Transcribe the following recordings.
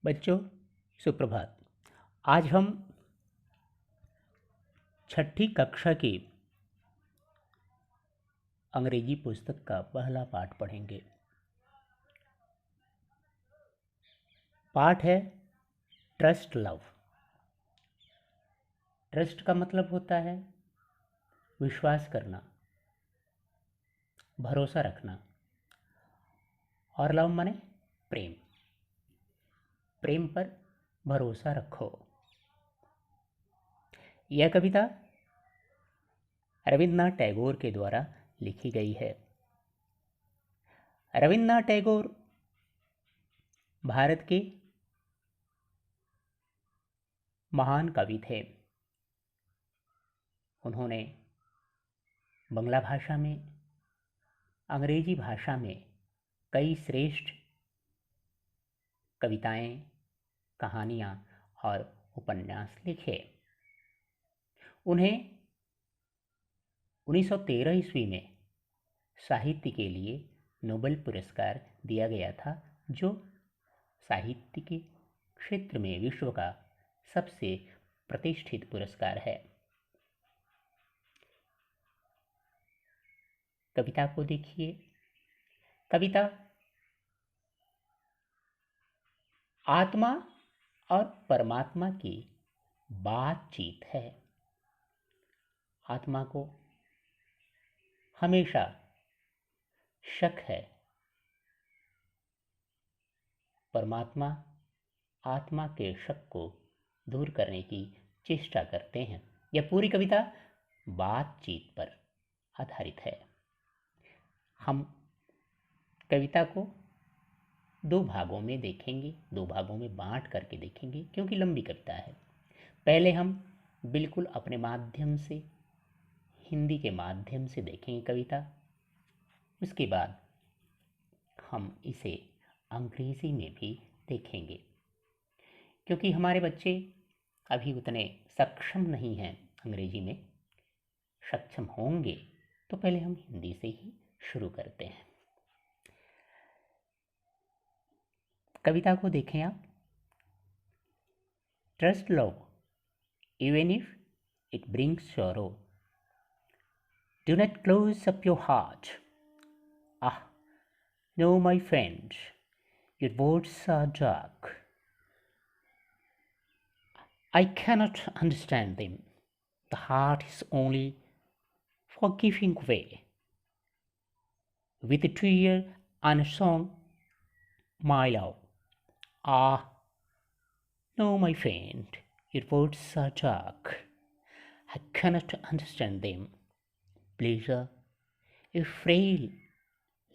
बच्चों, सुप्रभात। आज हम छठी कक्षा की अंग्रेजी पुस्तक का पहला पाठ पढ़ेंगे। पाठ है ट्रस्ट लव। ट्रस्ट का मतलब होता है विश्वास करना, भरोसा रखना, और लव माने प्रेम। प्रेम पर भरोसा रखो। यह कविता रविन्द्रनाथ टैगोर के द्वारा लिखी गई है। रविन्द्रनाथ टैगोर भारत के महान कवि थे। उन्होंने बंगला भाषा में, अंग्रेजी भाषा में कई श्रेष्ठ कविताएं, कहानियां और उपन्यास लिखे। उन्हें 1913 ईस्वी में साहित्य के लिए नोबेल पुरस्कार दिया गया था, जो साहित्य के क्षेत्र में विश्व का सबसे प्रतिष्ठित पुरस्कार है। कविता को देखिए। कविता आत्मा और परमात्मा की बातचीत है। आत्मा को हमेशा शक है, परमात्मा आत्मा के शक को दूर करने की चेष्टा करते हैं। यह पूरी कविता बातचीत पर आधारित है। हम कविता को दो भागों में देखेंगे, दो भागों में बांट करके देखेंगे, क्योंकि लंबी कविता है। पहले हम बिल्कुल अपने माध्यम से, हिंदी के माध्यम से देखेंगे कविता। उसके बाद हम इसे अंग्रेजी में भी देखेंगे, क्योंकि हमारे बच्चे अभी उतने सक्षम नहीं हैं अंग्रेजी में। सक्षम होंगे तो पहले हम हिंदी से ही शुरू करते हैं। कविता को देखें आप। Trust love even if it brings sorrow. Do not close up your heart. Ah, no, my friend, your words are dark. I cannot understand them. The heart is only for giving way. With a tear and a song, my love. Ah, no, my friend, your words are dark. I cannot understand them. Pleasure is frail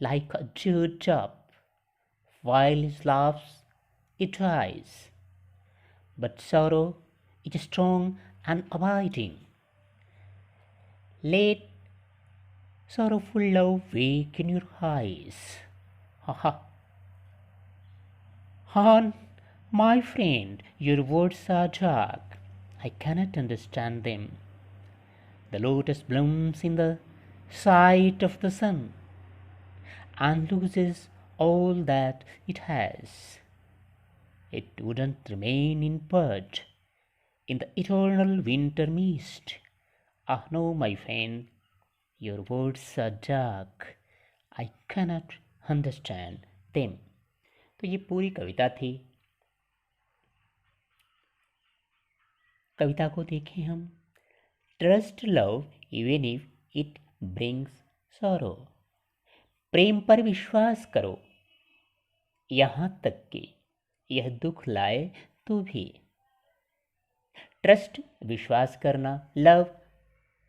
like a dewdrop. While it laughs, it dies. But sorrow is strong and abiding. Let sorrowful love wake in your eyes. Ha ha. Han, my friend, your words are dark. I cannot understand them. The lotus blooms in the sight of the sun and loses all that it has. It wouldn't remain in bud in the eternal winter mist. Ah no, my friend, your words are dark. I cannot understand them. तो ये पूरी कविता थी। कविता को देखें हम। Trust love even if it brings sorrow. प्रेम पर विश्वास करो, यहाँ तक कि यह दुख लाए तो भी। ट्रस्ट विश्वास करना, लव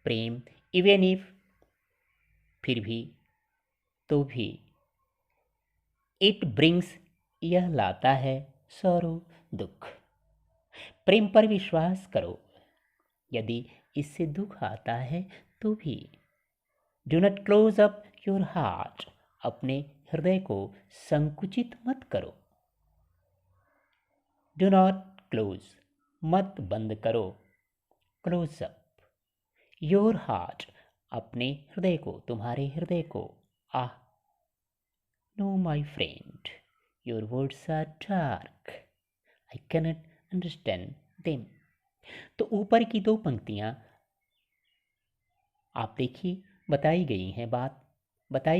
प्रेम, इवन इफ फिर भी, तो भी, इट ब्रिंग्स यह लाता है, sorrow दुख। प्रेम पर विश्वास करो, यदि इससे दुख आता है तो भी। Do not close up your heart. अपने हृदय को संकुचित मत करो। डू नॉट क्लोज, मत बंद करो। क्लोज अप योर हार्ट, अपने हृदय को, तुम्हारे हृदय को। Ah no my friend, your words are dark. I cannot understand them. तो ऊपर की दो पंक्तियां आप देखिए, बताई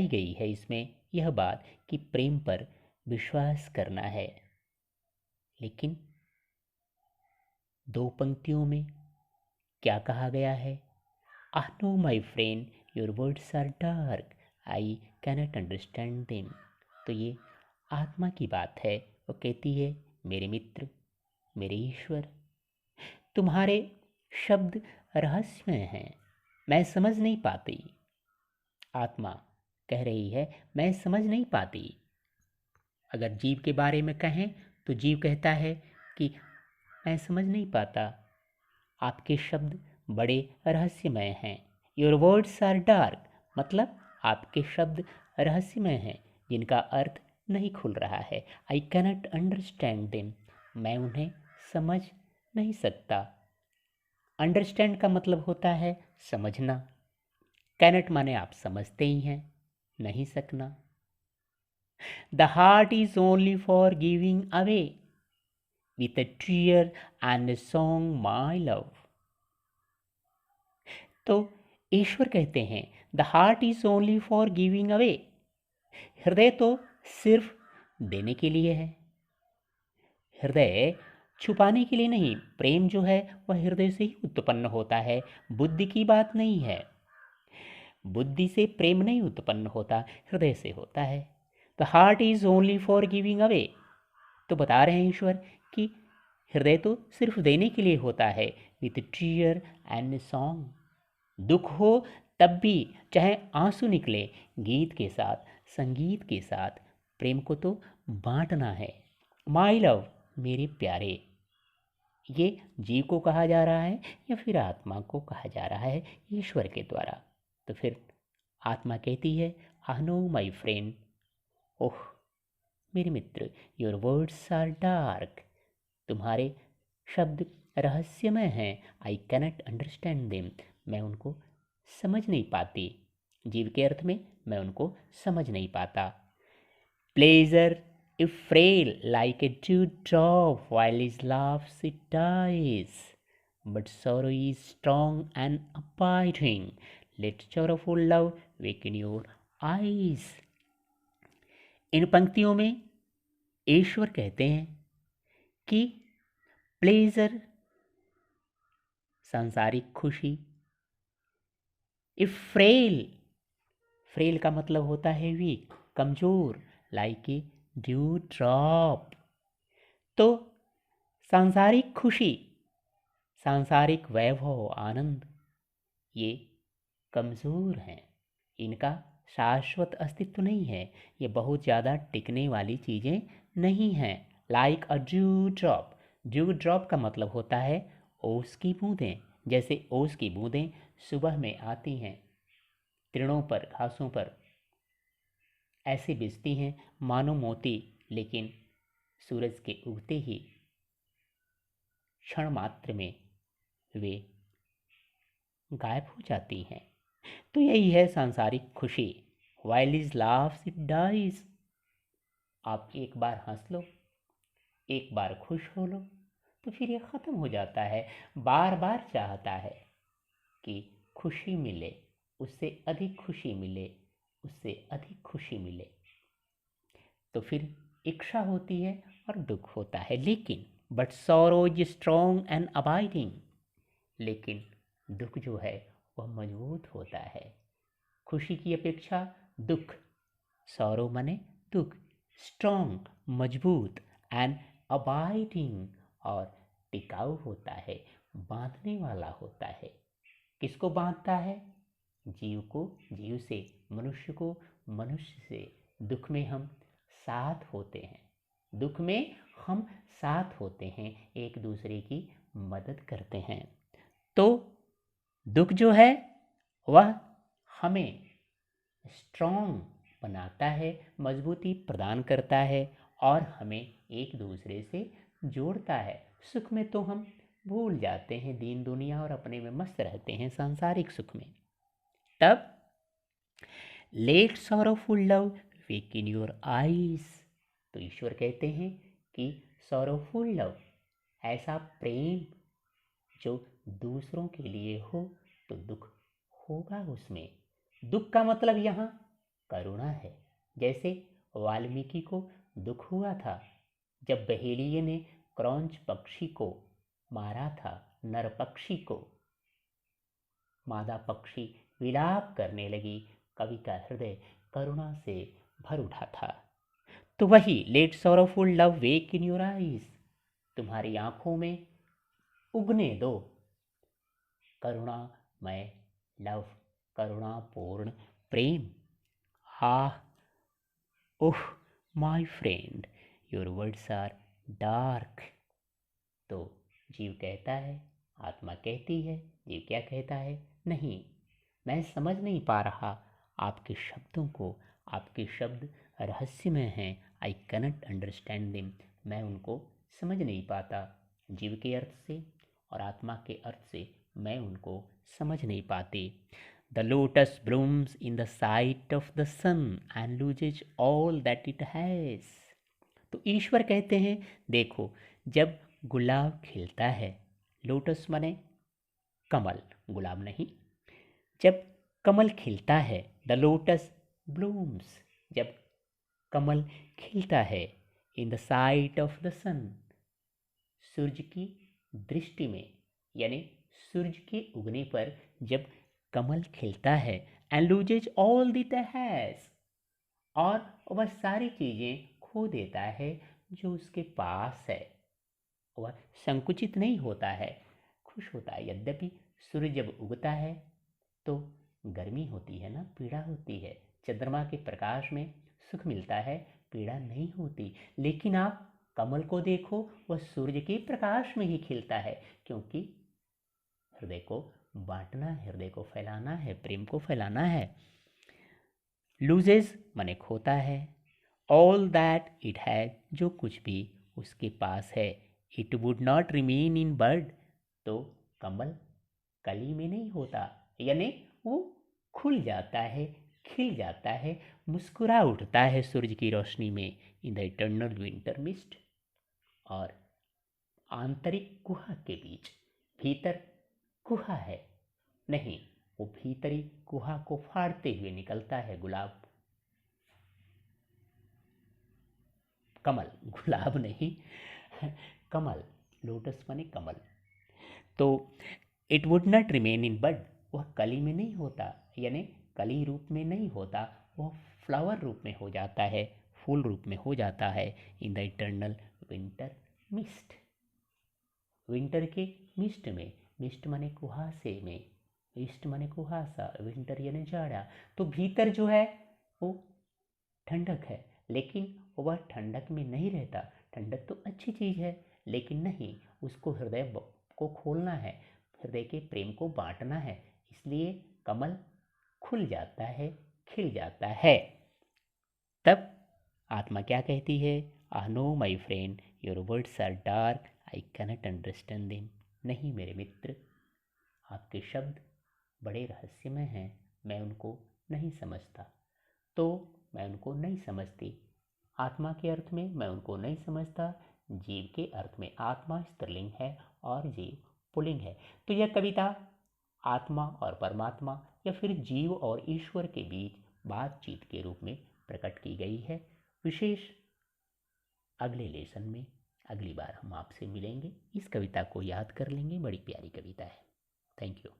गई है इसमें यह बात कि प्रेम पर विश्वास करना है, लेकिन दो पंक्तियों में क्या कहा गया है? Ah no my friend, your words are dark, I cannot understand them. तो ये आत्मा की बात है। वो कहती है, मेरे मित्र, मेरे ईश्वर, तुम्हारे शब्द रहस्यमय हैं, मैं समझ नहीं पाती। आत्मा कह रही है, मैं समझ नहीं पाती। अगर जीव के बारे में कहें तो जीव कहता है कि मैं समझ नहीं पाता, आपके शब्द बड़े रहस्यमय हैं। योर वर्ड्स आर डार्क, मतलब आपके शब्द रहस्यमय हैं जिनका अर्थ नहीं खुल रहा है। आई कैनट अंडरस्टैंड देम, मैं उन्हें समझ नहीं सकता। अंडरस्टैंड का मतलब होता है समझना। कैनट माने आप समझते ही हैं, नहीं सकना। The heart is only for giving away with a tear and a song my love। तो ईश्वर कहते हैं, the heart is only for giving away, हृदय तो सिर्फ देने के लिए है, हृदय छुपाने के लिए नहीं। प्रेम जो है वह हृदय से ही उत्पन्न होता है, बुद्धि की बात नहीं है। बुद्धि से प्रेम नहीं उत्पन्न होता, हृदय से होता है। The heart is only for giving away, तो बता रहे हैं ईश्वर कि हृदय तो सिर्फ देने के लिए होता है। विथ टीयर एंड सॉन्ग, दुख हो तब भी, चाहे आंसू निकले, गीत के साथ, संगीत के साथ, प्रेम को तो बांटना है। माई लव, मेरे प्यारे, ये जीव को कहा जा रहा है या फिर आत्मा को कहा जा रहा है ईश्वर के द्वारा? तो फिर आत्मा कहती है, आई नो माई फ्रेंड, ओह मेरे मित्र, योर वर्ड्स आर डार्क, तुम्हारे शब्द रहस्यमय हैं। आई कैनट अंडरस्टैंड देम, मैं उनको समझ नहीं पाती। जीव के अर्थ में मैं उनको समझ नहीं पाता। Pleasure is frail like a dew drop, while his laughs it dies, but sorrow is strong and abiding, let sorrowful love waken your eyes। इन पंक्तियों में ईश्वर कहते हैं कि प्लेजर सांसारिक खुशी, इफ फ्रेल, फ्रेल का मतलब होता है वीक, कमजोर, लाइक ए ड्यू ड्रॉप, तो सांसारिक खुशी, सांसारिक वैभव आनंद, ये कमजोर हैं, इनका शाश्वत अस्तित्व नहीं है, ये बहुत ज़्यादा टिकने वाली चीज़ें नहीं हैं। लाइक अ ड्यू ड्रॉप, ड्यू ड्रॉप का मतलब होता है ओस की बूंदें। जैसे ओस की बूंदें सुबह में आती हैं, तृणों पर, घासों पर ऐसे बिछती हैं मानो मोती, लेकिन सूरज के उगते ही क्षण मात्र में वे गायब हो जाती हैं। तो यही है सांसारिक खुशी। While his laughs it dies, आप एक बार हंस लो, एक बार खुश हो लो, तो फिर ये ख़त्म हो जाता है। बार बार चाहता है कि खुशी मिले, उससे अधिक खुशी मिले, उससे अधिक खुशी मिले, तो फिर इच्छा होती है और दुख होता है। लेकिन but sorrow is strong and abiding, लेकिन दुख जो है वह मजबूत होता है। खुशी की अपेक्षा दुख, सॉरो माने दुख, स्ट्रॉन्ग मजबूत, एंड अबाइडिंग और टिकाऊ होता है, बांधने वाला होता है। किसको बांधता है? जीव को जीव से, मनुष्य को मनुष्य से। दुख में हम साथ होते हैं, दुख में हम साथ होते हैं, एक दूसरे की मदद करते हैं। तो दुख जो है वह हमें स्ट्रॉन्ग बनाता है, मजबूती प्रदान करता है और हमें एक दूसरे से जोड़ता है। सुख में तो हम भूल जाते हैं दीन दुनिया और अपने में मस्त रहते हैं सांसारिक सुख में। तब let sorrowful love wake in your eyes, तो ईश्वर कहते हैं कि सॉरोफुल लव, ऐसा प्रेम जो दूसरों के लिए हो तो दुख होगा उसमें। दुख का मतलब यहाँ करुणा है। जैसे वाल्मीकि को दुख हुआ था जब बहेलिये ने क्रौंच पक्षी को मारा था, नर पक्षी को। मादा पक्षी विलाप करने लगी, कवि का हृदय करुणा से भर उठा था। तो वही let sorrowful love wake in your eyes, तुम्हारी आंखों में उगने दो करुणामय लव, करुणापूर्ण प्रेम। Ah, oh my friend, your words are dark. तो जीव कहता है, आत्मा कहती है, जीव क्या कहता है, नहीं मैं समझ नहीं पा रहा आपके शब्दों को, आपके शब्द रहस्यमय हैं, आई कैनट अंडरस्टैंड देम, मैं उनको समझ नहीं पाता। जीव के अर्थ से और आत्मा के अर्थ से मैं उनको समझ नहीं पाती। The lotus blooms in the sight of the sun and loses all that it has. तो ईश्वर कहते हैं, देखो जब गुलाब खिलता है, लोटस माने कमल, गुलाब नहीं, जब कमल खिलता है, द लोटस ब्लूम्स, जब कमल खिलता है, in the sight of the sun, सूर्य की दृष्टि में, यानी सूर्य के उगने पर जब कमल खिलता है, and loses all that has, और वह सारी चीज़ें खो देता है जो उसके पास है। वह संकुचित नहीं होता है, खुश होता है। यद्यपि सूर्य जब उगता है तो गर्मी होती है ना, पीड़ा होती है। चंद्रमा के प्रकाश में सुख मिलता है, पीड़ा नहीं होती। लेकिन आप कमल को देखो, वह सूर्य के प्रकाश में ही खिलता है, क्योंकि हृदय को बांटना है, हृदय को फैलाना है, प्रेम को फैलाना है। लूजेस माने खोता है, ऑल दैट इट हैज, जो कुछ भी उसके पास है। It would not remain in bird, तो कमल कली में नहीं होता, यानी वो खुल जाता है, खिल जाता है, मुस्कुरा उठता है सूरज की रोशनी में, in the eternal winter mist. और आंतरिक गुहा के बीच, भीतर गुहा है, नहीं, वो भीतरी गुहा को फाड़ते हुए निकलता है गुलाब, कमल, गुलाब नहीं, कमल, लोटस माने कमल। तो it would not remain in bud, वह कली में नहीं होता, यानी कली रूप में नहीं होता, वह फ्लावर रूप में हो जाता है, फूल रूप में हो जाता है, in the eternal winter mist, winter के मिस्ट में, मिस्ट माने कुहासे में, मिस्ट माने कुहासा, विंटर यानी जाड़ा। तो भीतर जो है वो ठंडक है, लेकिन वह ठंडक में नहीं रहता। ठंडक तो अच्छी चीज़ है, लेकिन नहीं, उसको हृदय को खोलना है, हृदय के प्रेम को बांटना है, इसलिए कमल खुल जाता है, खिल जाता है। तब आत्मा क्या कहती है, ah no my friend, your words are dark, I cannot understand them. नहीं मेरे मित्र, आपके शब्द बड़े रहस्यमय हैं, मैं उनको नहीं समझता। तो मैं उनको नहीं समझती, आत्मा के अर्थ में मैं उनको नहीं समझता, जीव के अर्थ में आत्मा स्त्रीलिंग है और जीव पुल्लिंग है। तो यह कविता आत्मा और परमात्मा या फिर जीव और ईश्वर के बीच बातचीत के रूप में प्रकट की गई है। विशेष अगले लेसन में अगली बार हम आपसे मिलेंगे, इस कविता को याद कर लेंगे, बड़ी प्यारी कविता है। Thank you.